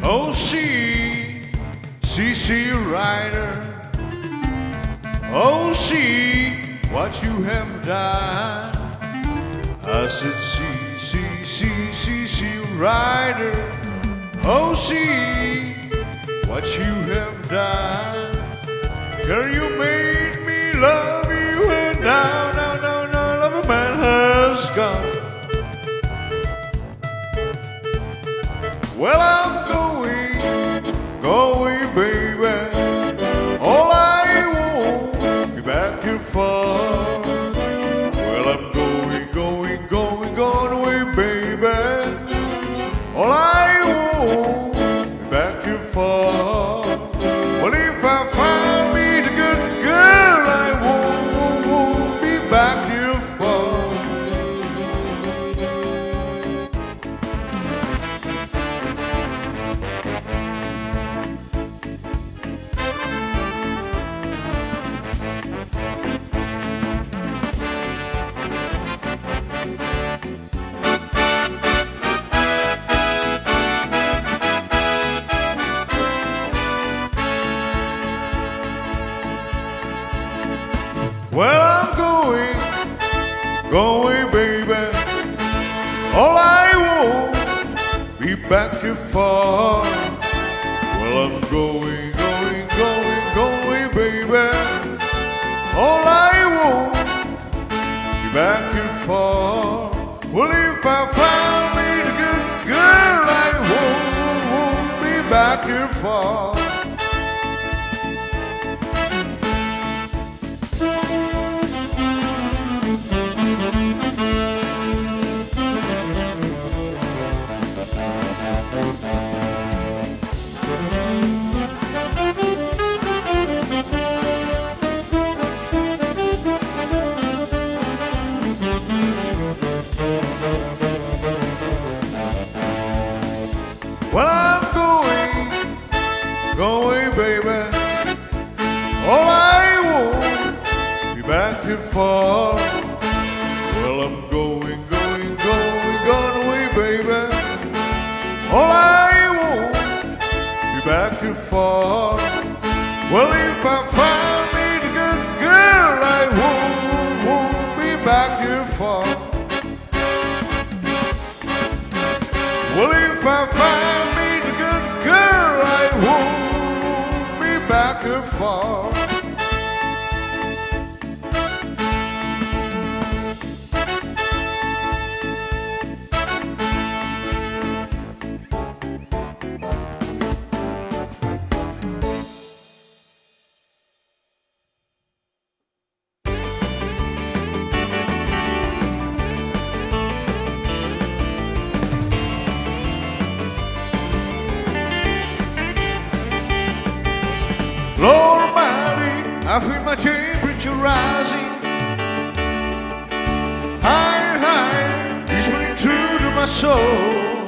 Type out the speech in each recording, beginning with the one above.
Oh, see, rider. Oh, see what you have done. I said, see, rider. Oh, see what you have done. Girl, you made me love you, and now, love a man has gone. Well, I'm going, baby. All I want, be back here for. Well, I'm going away, baby. All I want, be back here for. Well, if I find me the good girl, I won't be back here for. Well, I'm going, baby. All I want, be back here for. Well, I'm going, baby. All I want, be back here for. Well, if I find me the good girl, I won't be back here for. Well, I'm going, baby. All I want, be back here for. Well, I'm going away, baby. All I want, be back here for. Well, if I find me the good girl, I won't be back here for. Well, if I find me the good girl, I won't be back here for. Lord Almighty, I feel my temperature rising. Higher, it's running through to my soul.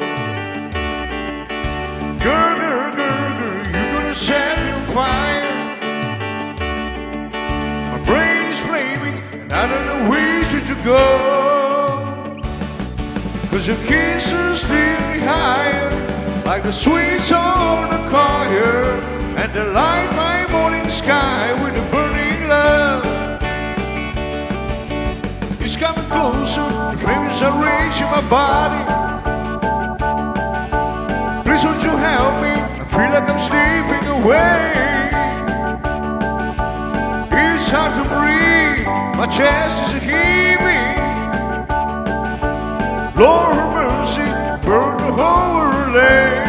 Girl, you're gonna set me on fire. My brain is flaming, and I don't know which way to go. 'Cause your kisses lead me higher, like the sweet song of the choir. And they light my morning sky with a burning love. It's coming closer, the flames are reaching my body. Please won't you help me, I feel like I'm slipping away. It's hard to breathe, my chest is heaving. Lord have mercy, burn the whole lake.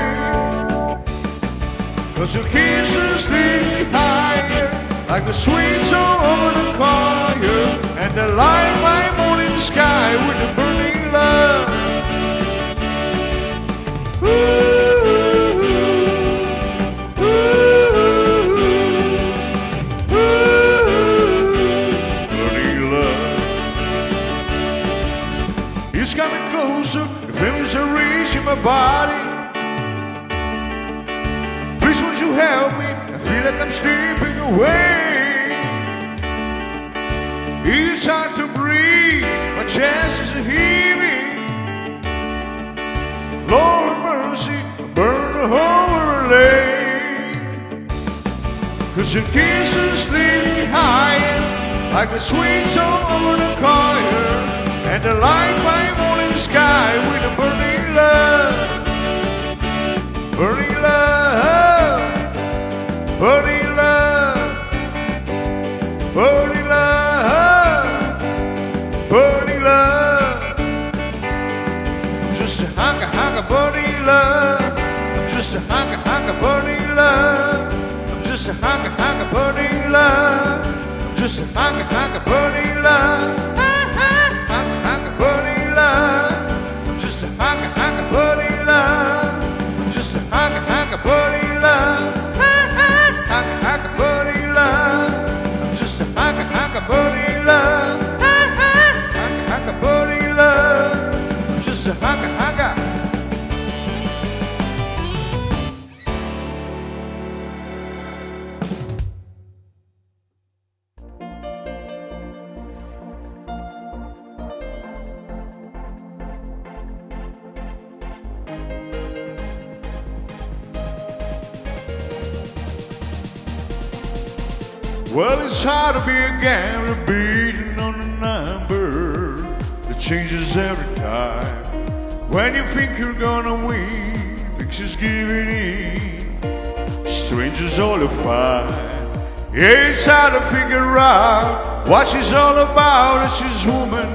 'Cause your kisses lead me higher, like the sweet song over the choir. And they light my morning sky with a burning love. Ooh, ooh, ooh, burning love. It's coming closer, the flames are reaching my body. Please won't you help me, I feel like I'm slipping away. It's hard to breathe, my chest is heaving. Lord have mercy, burn the whole 'cause your kisses leave me higher like a sweet song over the choir, and the light my morning sky with a burning love, burning love, burning love, burning love, burning love. Just a hunk of burning love. I'm just a hunk of burning love. I'm just a hunk of burning love. I'm just a hunk of burning love. Hunk of burning love. I'm just a hunk of burning love. I'm just a hunk of burning love. Hunk of burning love. I'm just a hunk of burning love. Hunk of burning love. I'm just a hunk of. Well, it's hard to be a gambler beating on a number that changes every time. When you think you're gonna win, things is giving in. Strangers all you find. Yeah, it's hard to figure out what she's all about. She's woman,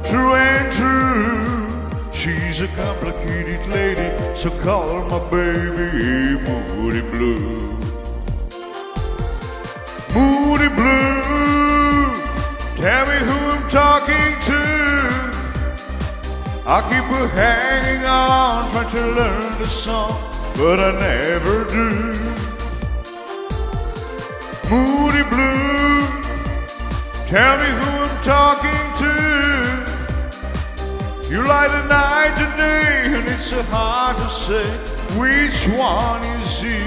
true and true. She's a complicated lady, so call her my baby, Moody Blue. Moody Blue, tell me who I'm talking to. I keep her hanging on, trying to learn the song, but I never do. Moody Blue, tell me who I'm talking to. You light the night and day, and it's so hard to say which one is he.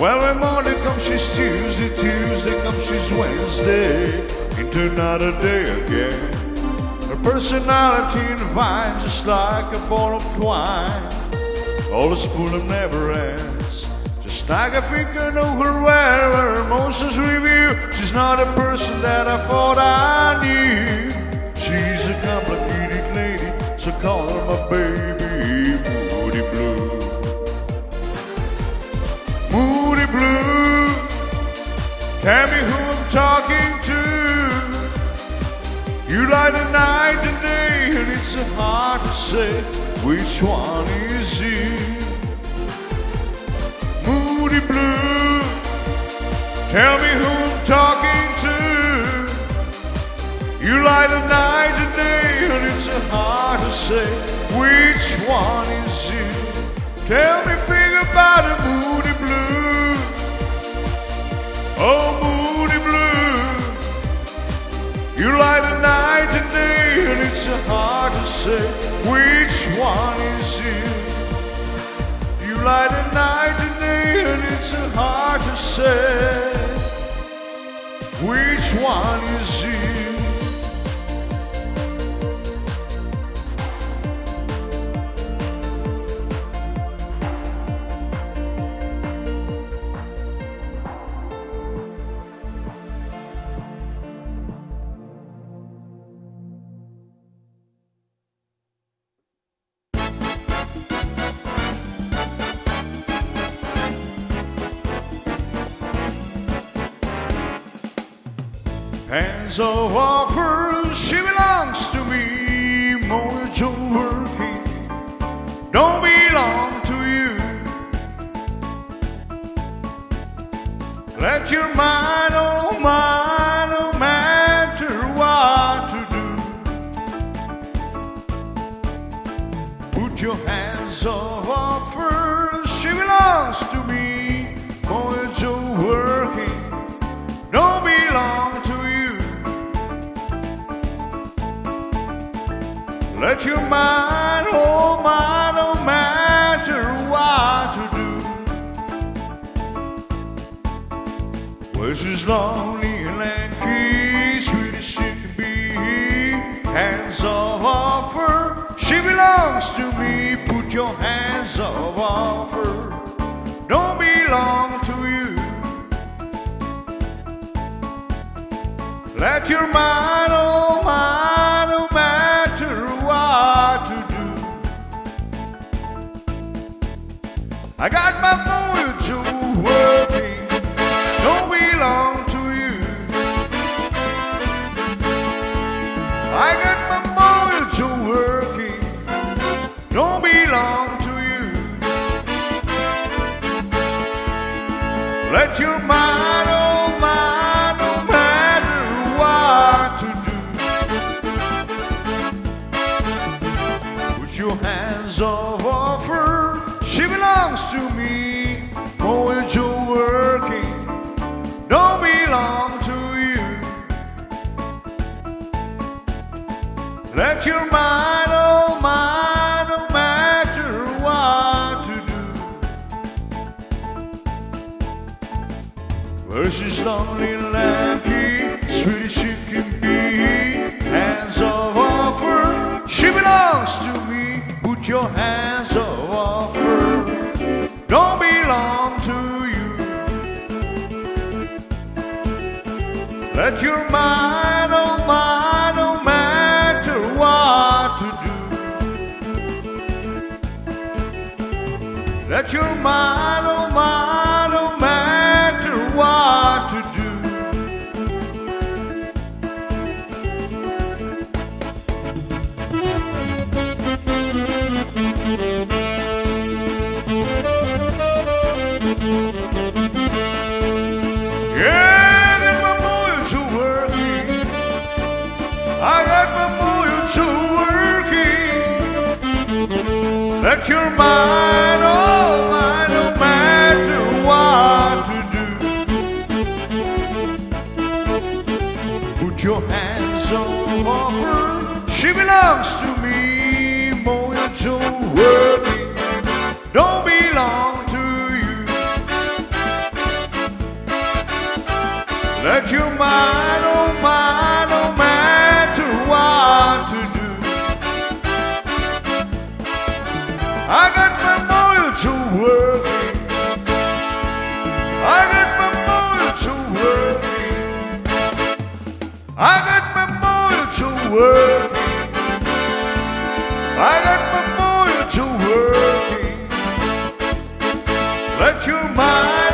Well, when Monday comes, she's Tuesday, Tuesday comes, she's Wednesday, into another day again. Her personality and vine just like a ball of twine. All the spoon never ends. Just like I think I know her well, her emotions review. She's not a person that I thought I knew. She's a complicated lady, so call her my baby, Moody Blue. Moody Blue, tell me who I'm talking to. You light the night and day, and it's so hard to say which one is he. Moody Blue, tell me who I'm talking to. You light the night and day, and it's so hard to say which one is he. Tell me thing about a Moody Blue. Oh, Moody Blue, you light the night and day, and it's so hard to say which one is you. You light the night and day, and it's so hard to say which one is you. Hands of offers, she belongs to me. Mortgage working don't belong to you. Let your mind, oh mind, no matter what to do. Put your hands of offers, she belongs to me. Mortgage working don't belong to you. Let your mind, oh mind, no matter what to do. Well, she's lonely and lanky, sweet as she can be. Hands of offer, she belongs to me. Put Put your hands of offer don't belong to you. Let your mind, oh mind, no matter what to do. I got my mojo working, don't belong to you. I got my mojo working, don't belong to you. Let your mind, oh mind, no matter what to do. Put your hands off of her, she belongs to me. Mojo working don't belong to you. Let your mind, oh mind, no matter what to do. Well, she's lonely, lanky, sweet as she can be. Hands off her, she belongs to me. Put your hands off her, don't belong to you. Let your mind, oh mind, no matter what to do. Let your mind, oh mind, no matter what to do. Yeah, I got my mojo working. I got my mojo working. Let your mind, oh mind, no matter what to do. Put your hands off her, she belongs to me. Mojo working don't belong to you. Let your mind, oh mind, no matter what to do. I got my mojo working. I got my mojo working. I got my mojo working. I got my mojo working. Let your mind